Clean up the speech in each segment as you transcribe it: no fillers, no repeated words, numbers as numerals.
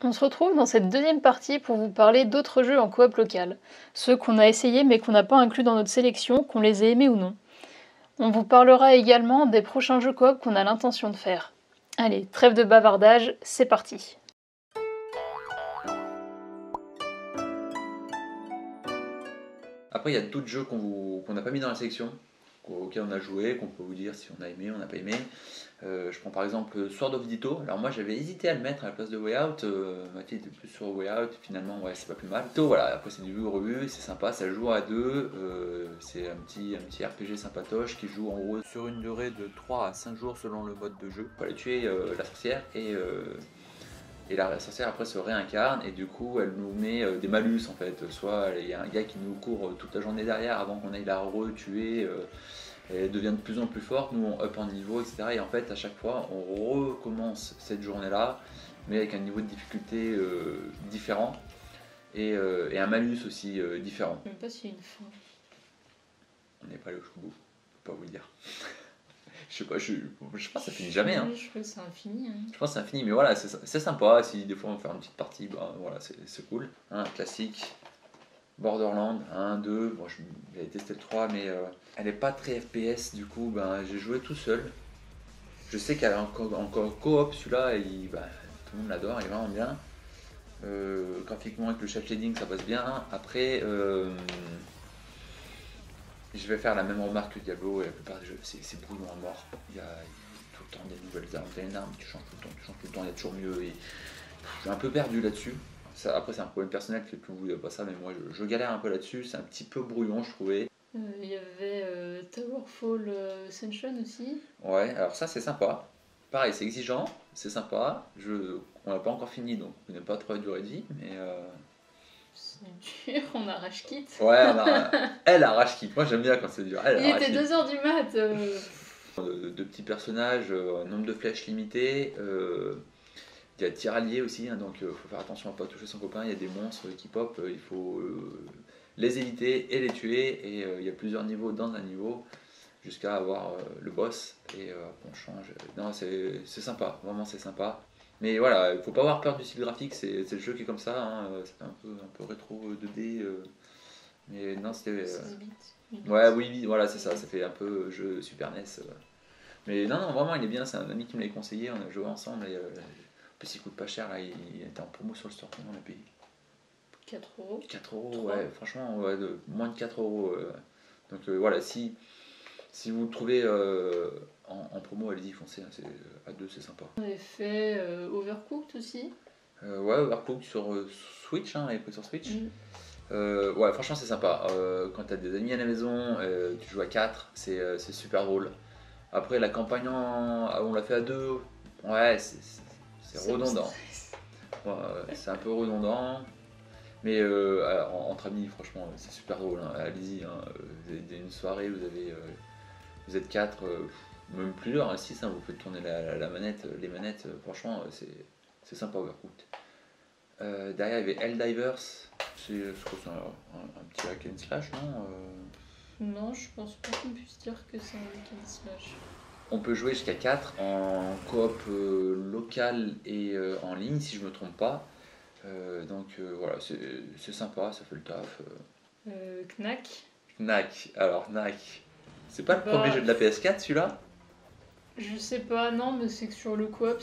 On se retrouve dans cette deuxième partie pour vous parler d'autres jeux en coop local, ceux qu'on a essayés mais qu'on n'a pas inclus dans notre sélection, qu'on les ait aimés ou non. On vous parlera également des prochains jeux coop qu'on a l'intention de faire. Allez, trêve de bavardage, c'est parti. Après, il y a d'autres jeux qu'on n'a pas mis dans la sélection, auxquels on a joué, qu'on peut vous dire si on a aimé, on n'a pas aimé. Je prends par exemple Sword of Ditto. Alors moi j'avais hésité à le mettre à la place de Way Out. Mathieu était plus sur Way Out. Finalement, ouais, c'est pas plus mal. Ditto, voilà. Après c'est du vu revu, c'est sympa, ça joue à deux. C'est un petit RPG sympatoche qui joue en gros sur une durée de 3 à 5 jours selon le mode de jeu. Il faut aller tuer la sorcière et la sorcière après se réincarne et du coup elle nous met des malus en fait. Soit il y a un gars qui nous court toute la journée derrière avant qu'on aille la retuer. Elle devient de plus en plus forte, nous on up en niveau, etc. Et en fait à chaque fois on recommence cette journée-là, mais avec un niveau de difficulté différent et un malus aussi différent. Je ne sais même pas s'il y a une fin. On n'est pas allé jusqu'au bout, je peux pas vous le dire. Je sais pas, je pense que ça finit jamais. Hein. Je crois que c'est infini. Hein. Je pense que c'est infini, mais voilà, c'est sympa. Si des fois on fait une petite partie, bah, voilà, c'est cool. Un classique. Borderlands 1, 2, bon, j'avais testé le 3, mais elle n'est pas très FPS, du coup ben, j'ai joué tout seul. Je sais qu'elle est encore coop, celui-là, tout le monde l'adore, il est vraiment bien. Graphiquement avec le chat shading ça passe bien. Après, je vais faire la même remarque que Diablo et la plupart des jeux, c'est brouillon à mort. Il y a tout le temps des nouvelles armes, t'as une arme, tu changes tout le temps, il y a toujours mieux. Et je suis un peu perdu là-dessus. Ça, après c'est un problème personnel que vous ne pas ça, mais moi je galère un peu là-dessus, c'est un petit peu brouillon je trouvais. Il y avait Towerfall Ascension aussi. Ouais, alors ça c'est sympa. Pareil, c'est exigeant, c'est sympa. On n'a pas encore fini donc on n'a pas trop de durée de vie, mais. C'est dur, on arrache quitte. Ouais, elle arrache quitte. Moi j'aime bien quand c'est dur. Il était 2h du mat. De petits personnages, nombre de flèches limité. Il y a tirallier aussi, hein, donc il faut faire attention à ne pas toucher son copain. Il y a des monstres qui pop, il faut les éviter et les tuer. Et il y a plusieurs niveaux dans un niveau jusqu'à avoir le boss. Et on change. Non, c'est sympa, vraiment c'est sympa. Mais voilà, il faut pas avoir peur du style graphique, c'est le jeu qui est comme ça. Hein, c'est un peu rétro 2D. Mais non, c'était. 16 bits. Ouais, oui, voilà, c'est ça. Ça fait un peu jeu Super NES. Mais non, vraiment, il est bien. C'est un ami qui me l'a conseillé. On a joué ensemble. Et, en plus, il coûte pas cher, là, il était en promo sur le store, on a payé 4€. 4€, ouais, franchement, ouais, moins de 4€. Donc voilà, si vous le trouvez en promo, allez-y, foncez, hein, à deux, c'est sympa. On avait fait Overcooked aussi. Ouais, Overcooked sur Switch, hein, elle est prise sur Switch. Ouais, franchement, c'est sympa. Quand t'as des amis à la maison, tu joues à 4, c'est super drôle. Après, la campagne, on l'a fait à 2, ouais, c'est redondant. Ouais, c'est un peu redondant. Mais alors, entre amis, franchement, c'est super drôle. Hein. Allez-y, hein. Vous avez une soirée, vous êtes 4, même plusieurs, 6, hein, vous pouvez tourner la manette, les manettes. Franchement, c'est sympa Overcooked. Derrière, il y avait Helldivers. Je crois que c'est un petit hack and slash, non Non, je pense pas qu'on puisse dire que c'est un hack and slash. On peut jouer jusqu'à 4 en coop local et en ligne, si je me trompe pas. Donc voilà, c'est sympa, ça fait le taf. Knack. Knack, alors Knack, c'est pas le premier jeu de la PS4 celui-là? Je sais pas, non, mais c'est que sur le coop,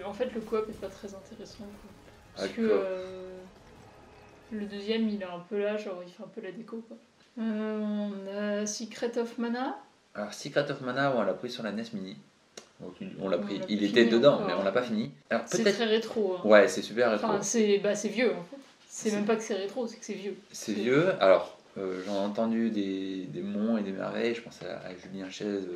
en fait le coop est pas très intéressant. Quoi. Parce que le deuxième il est un peu là, genre il fait un peu la déco. Quoi. On a Secret of Mana. Alors Secret of Mana, on l'a pris sur la NES Mini. Donc, on l'a pris, il fini était dedans, encore. mais on l'a pas fini. Alors, C'est très rétro. Hein. Ouais, c'est super rétro. Enfin, c'est vieux en fait. C'est même pas que c'est rétro, c'est que c'est vieux. C'est vieux. Alors, j'en ai entendu des monts et des merveilles. Je pense à Julien Chaise,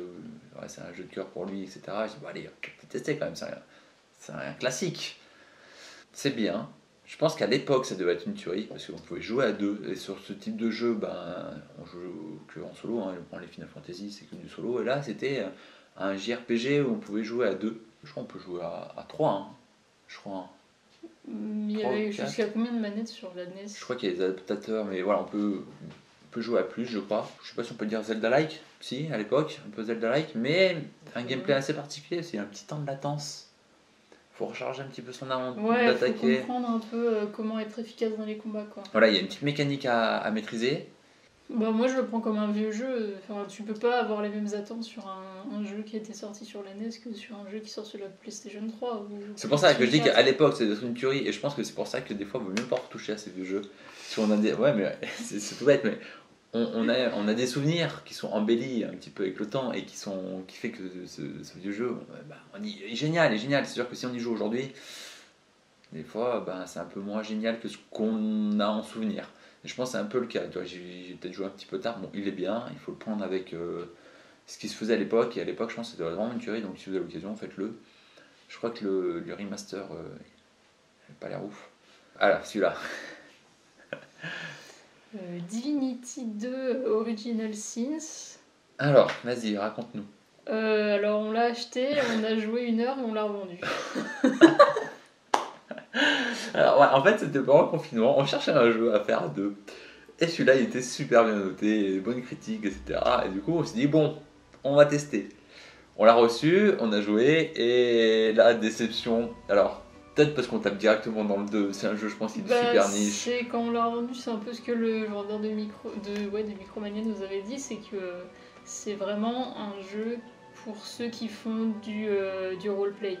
ouais, c'est un jeu de cœur pour lui, etc. Je dis, bon, allez, on peut tester quand même, c'est un classique. C'est bien. Je pense qu'à l'époque, ça devait être une tuerie parce qu'on pouvait jouer à deux. Et sur ce type de jeu, ben, on joue que en solo. Hein. On prend les Final Fantasy, c'est que du solo. Et là, c'était un JRPG où on pouvait jouer à deux. Je crois qu'on peut jouer à 3. Hein. Je crois. Il y avait jusqu'à combien de manettes sur la NES? Je crois qu'il y a des adaptateurs, mais voilà, on peut jouer à plus, je crois. Je sais pas si on peut dire Zelda-like, si, à l'époque, un peu Zelda-like, mais un gameplay assez particulier, c'est un petit temps de latence. faut recharger un petit peu son arme Ouais, faut d'attaquer. comprendre un peu comment être efficace dans les combats, quoi. Voilà, il y a une petite mécanique à maîtriser. Bah, moi, je le prends comme un vieux jeu. Enfin, tu peux pas avoir les mêmes attentes sur un jeu qui était sorti sur la NES que sur un jeu qui sort sur la PlayStation 3. Ou C'est pour ça que je dis PlayStation qu'à 4. l'époque c'était une tuerie, et je pense que c'est pour ça que des fois il vaut mieux pas retoucher à ces vieux jeux. Si on a des... Ouais, mais c'est tout bête, mais on a des souvenirs qui sont embellis un petit peu avec le temps et qui fait que ce vieux jeu, bah, on dit il est génial, il est génial. C'est sûr que si on y joue aujourd'hui, des fois bah, c'est un peu moins génial que ce qu'on a en souvenir. Et je pense que c'est un peu le cas. Tu vois, j'ai peut-être joué un petit peu tard, bon il est bien, il faut le prendre avec ce qui se faisait à l'époque, et à l'époque je pense que c'était vraiment une tuerie, donc si vous avez l'occasion, faites-le. Je crois que le remaster n'a pas l'air ouf. Alors, celui-là. Divinity 2 Original Sins. Alors, vas-y, raconte-nous. Alors, on l'a acheté, on a joué 1 heure et on l'a revendu. Alors, ouais, en fait, c'était pendant le confinement, on cherchait un jeu à faire à deux. Et celui-là, il était super bien noté, bonne critique, etc. Et du coup, on s'est dit, bon, on va tester. On l'a reçu, on a joué, et la déception. Alors, peut-être parce qu'on tape directement dans le 2, c'est un jeu, je pense, qui est super niche. C'est quand on l'a revendu, c'est un peu ce que le vendeur de Micromania nous avait dit, c'est que c'est vraiment un jeu pour ceux qui font du roleplay.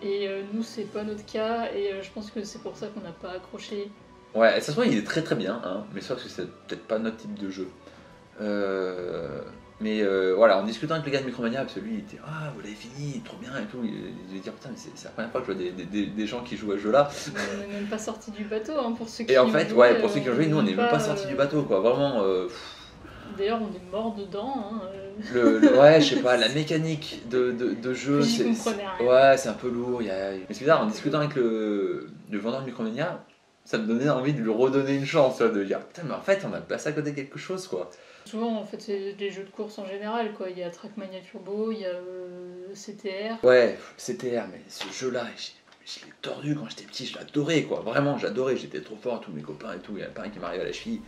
Et nous, c'est pas notre cas, et je pense que c'est pour ça qu'on n'a pas accroché. Ouais, ça se voit, il est très très bien, hein, mais sauf que c'est peut-être pas notre type de jeu. Mais voilà, en discutant avec le gars de Micromania, parce que lui il était ah vous l'avez fini, trop bien et tout, il dit putain mais c'est la première fois que je vois des gens qui jouent à ce jeu là. On n'est même pas sorti du bateau hein, pour ceux qui Et en ont fait, joué, ouais, pour ceux qui ont joué, nous on n'est même pas sortis du bateau quoi, vraiment. D'ailleurs on est mort dedans. Hein, ouais, je sais pas, la mécanique de jeu, J'y comprenais rien. ouais, c'est un peu lourd. Mais c'est bizarre, en discutant avec le vendeur de Micromania, ça me donnait envie de lui redonner une chance, tu vois, de dire putain mais en fait on a passé à côté quelque chose quoi. Souvent, en fait, c'est des jeux de course en général, quoi. Il y a Trackmania Turbo, il y a CTR. Ouais, CTR, mais ce jeu-là, je l'ai tordu quand j'étais petit, je l'adorais, quoi. Vraiment, j'adorais, j'étais trop fort, tous mes copains et tout. Il y a pas un qui m'arrive à la cheville.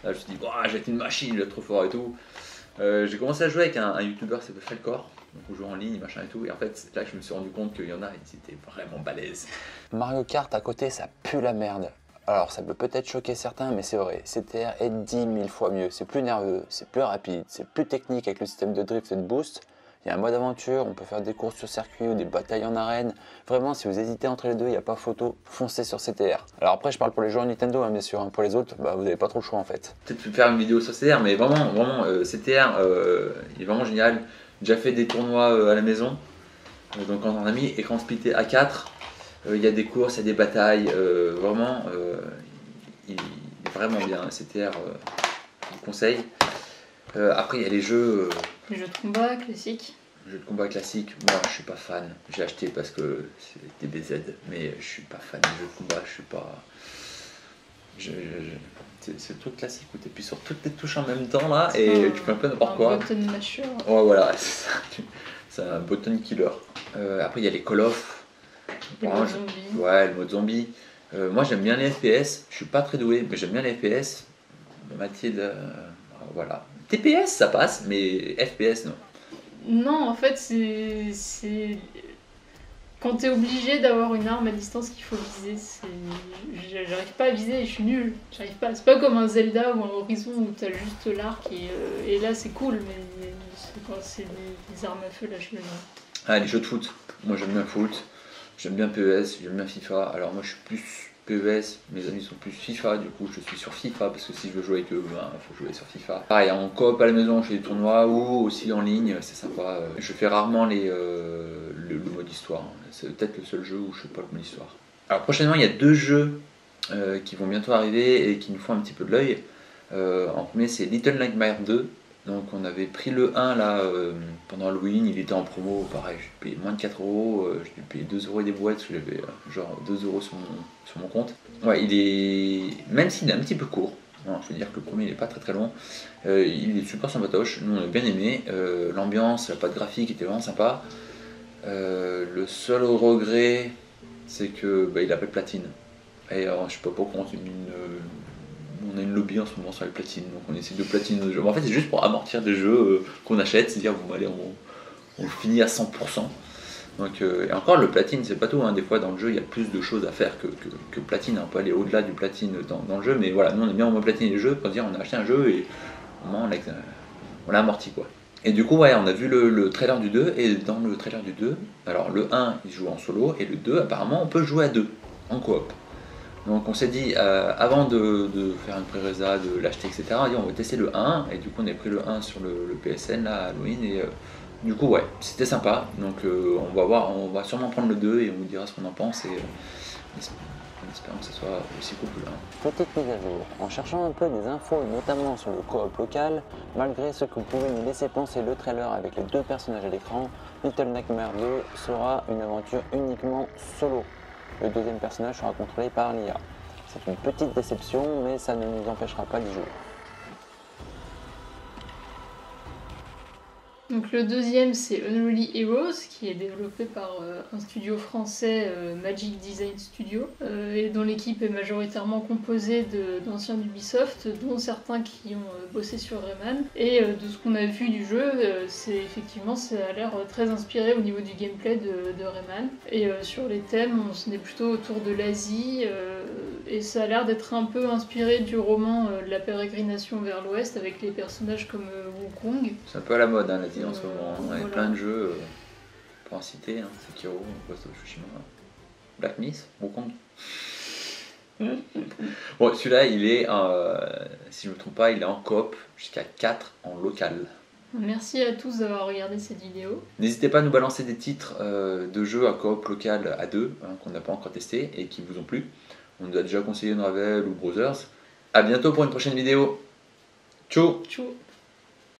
Là, je me suis dit, j'étais une machine, j'étais trop fort et tout. J'ai commencé à jouer avec un youtubeur qui s'appelle Felcor. Donc, on joue en ligne, machin et tout. Et en fait, c'est là que je me suis rendu compte qu'il y en a, ils étaient vraiment balèzes. Mario Kart à côté, ça pue la merde. Alors ça peut peut-être choquer certains, mais c'est vrai, CTR est 10 000 fois mieux. C'est plus nerveux, c'est plus rapide, c'est plus technique avec le système de drift et de boost. Il y a un mode aventure, on peut faire des courses sur circuit ou des batailles en arène. Vraiment, si vous hésitez entre les deux, il n'y a pas photo, foncez sur CTR. Alors après, je parle pour les joueurs Nintendo, hein, bien sûr. Hein. Pour les autres, vous n'avez pas trop le choix en fait. Peut-être faire une vidéo sur CTR, mais vraiment, CTR, il est vraiment génial. J'ai déjà fait des tournois à la maison, donc quand on a mis écran splitté à 4. Il y a des courses, il y a des batailles, vraiment, il est vraiment bien, CTR, je vous conseille. Après, il y a les jeux. Les jeux de combat classiques. Jeux de combat classiques, moi je suis pas fan. J'ai acheté parce que c'est DBZ, mais je suis pas fan des jeux de combat, je suis pas. C'est le truc classique où tu appuies sur toutes les touches en même temps là et tu fais un peu n'importe quoi. Un button masher. Ouais, voilà, c'est ça. C'est un button killer. Après, il y a les Call of. Le mode zombie. Ouais, le mode zombie. Moi j'aime bien les FPS, je suis pas très doué, mais j'aime bien les FPS. Mathilde, voilà. TPS ça passe, mais FPS non. Non, en fait, c'est. Quand t'es obligé d'avoir une arme à distance qu'il faut viser, j'arrive pas à viser et je suis nulle. J'arrive pas. C'est pas comme un Zelda ou un Horizon où t'as juste l'arc et là c'est cool, mais quand c'est des armes à feu, là je le vois. Ah, les jeux de foot. Moi j'aime bien foot. J'aime bien PES, j'aime bien FIFA. Alors moi je suis plus PES, mes amis sont plus FIFA, du coup je suis sur FIFA parce que si je veux jouer avec eux, il faut jouer sur FIFA. Pareil, en coop à la maison, je fais des tournois ou aussi en ligne, c'est sympa. Je fais rarement le mode histoire. C'est peut-être le seul jeu où je fais pas le mode histoire. Alors prochainement, il y a 2 jeux qui vont bientôt arriver et qui nous font un petit peu de l'œil. En premier, c'est Little Nightmares 2. Donc on avait pris le 1 là pendant Halloween, il était en promo, pareil, j'ai payé moins de 4 euros, j'ai payé 2 euros et des boîtes, j'avais genre 2 euros sur mon compte. Ouais, il est, même s'il est un petit peu court, je veux dire que le premier il est pas très très long, il est super sympatoche, nous on a bien aimé, l'ambiance, la patte graphique était vraiment sympa. Le seul regret c'est que il appelle platine, et je sais pas pourquoi on a une lobby en ce moment sur les platines, donc on essaie de platiner nos jeux. En fait, c'est juste pour amortir des jeux qu'on achète, c'est-à-dire bon, allez, on le finit à 100%. Donc, et encore, le platine, c'est pas tout. Hein. Des fois, dans le jeu, il y a plus de choses à faire que platine. On peut aller au-delà du platine dans le jeu. Mais voilà, nous, on est bien en mode platine les jeux pour dire on a acheté un jeu et au moins, on l'a amorti, quoi. Et du coup, ouais, on a vu le trailer du 2. Et dans le trailer du 2, alors le 1, il joue en solo. Et le 2, apparemment, on peut jouer à 2, en coop. Donc on s'est dit, avant de faire une pré-résa, de l'acheter, etc., on a dit on va tester le 1, et du coup on a pris le 1 sur le PSN, là, à Halloween, et du coup ouais, c'était sympa, donc on va voir, on va sûrement prendre le 2, et on vous dira ce qu'on en pense, et en espérant que ce soit aussi cool que le 1. Petite mise à jour. En cherchant un peu des infos, notamment sur le coop local, malgré ce que vous pouvez nous laisser penser le trailer avec les 2 personnages à l'écran, Little Nightmares 2 sera une aventure uniquement solo. Le deuxième personnage sera contrôlé par l'IA. C'est une petite déception, mais ça ne nous empêchera pas d'y jouer. Donc le deuxième c'est Unruly Heroes qui est développé par un studio français, Magic Design Studio, et dont l'équipe est majoritairement composée d'anciens d'Ubisoft, dont certains qui ont bossé sur Rayman. Et de ce qu'on a vu du jeu, c'est effectivement ça a l'air très inspiré au niveau du gameplay de Rayman. Et sur les thèmes, on est plutôt autour de l'Asie, et ça a l'air d'être un peu inspiré du roman de la pérégrination vers l'ouest avec les personnages comme Wukong. C'est un peu à la mode, hein, l'Asie en ce moment, il y a Voilà. plein de jeux, pour en citer, hein, Sekiro, Ghost of Tsushima, Black Myth, Wukong. Bon, celui-là, il est, si je ne me trompe pas, il est en coop jusqu'à 4 en local. Merci à tous d'avoir regardé cette vidéo. N'hésitez pas à nous balancer des titres de jeux à coop local à 2, hein, qu'on n'a pas encore testé et qui vous ont plu. On nous a déjà conseillé Unravel ou Brothers. A bientôt pour une prochaine vidéo. Ciao. Tchou.